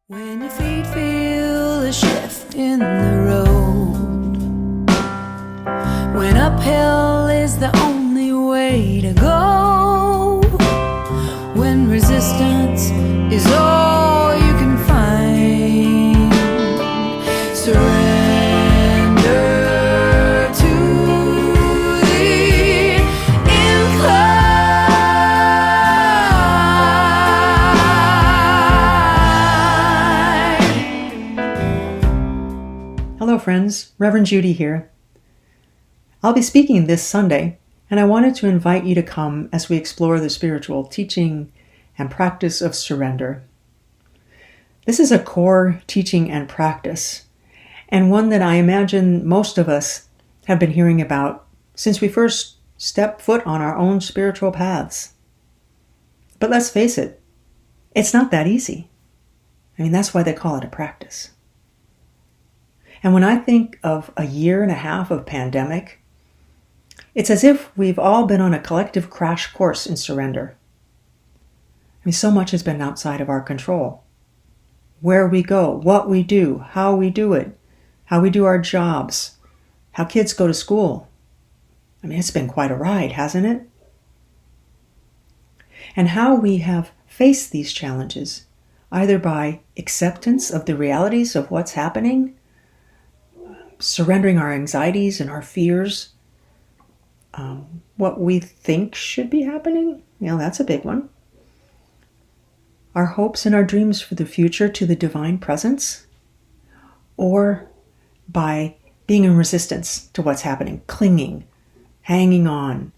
When your feet feel a shift in the road, when uphill is the only way to go, when resistance is all you can find, surrender to the incline. Hello friends, Reverend Judy here. I'll be speaking this Sunday, and I wanted to invite you to come as we explore the spiritual teaching and practice of surrender. This is a core teaching and practice, and one that I imagine most of us have been hearing about since we first stepped foot on our own spiritual paths. But let's face it, it's not that easy. That's why they call it a practice. And when I think of a year and a half of pandemic, it's as if we've all been on a collective crash course in surrender. So much has been outside of our control. Where we go, what we do, how we do it, how we do our jobs, how kids go to school. It's been quite a ride, hasn't it? And how we have faced these challenges, either by acceptance of the realities of what's happening, surrendering our anxieties and our fears, what we think should be happening, that's a big one. Our hopes and our dreams for the future to the divine presence, or by being in resistance to what's happening, clinging, hanging on,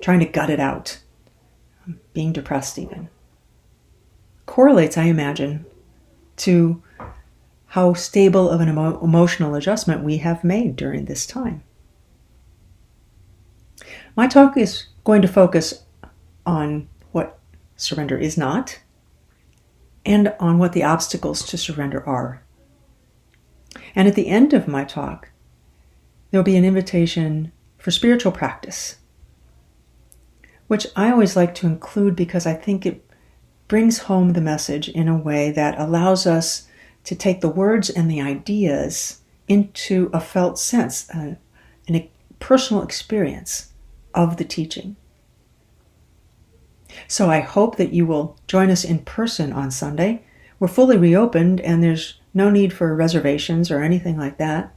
trying to gut it out, being depressed even. Correlates, I imagine, to how stable of an emotional adjustment we have made during this time. My talk is going to focus on what surrender is not, and on what the obstacles to surrender are. And at the end of my talk, there will be an invitation for spiritual practice, which I always like to include because I think it brings home the message in a way that allows us to take the words and the ideas into a felt sense, a personal experience of the teaching. So I hope that you will join us in person on Sunday. We're fully reopened and there's no need for reservations or anything like that.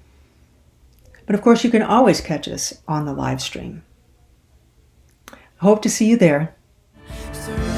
But of course, you can always catch us on the live stream. I hope to see you there. Surrender.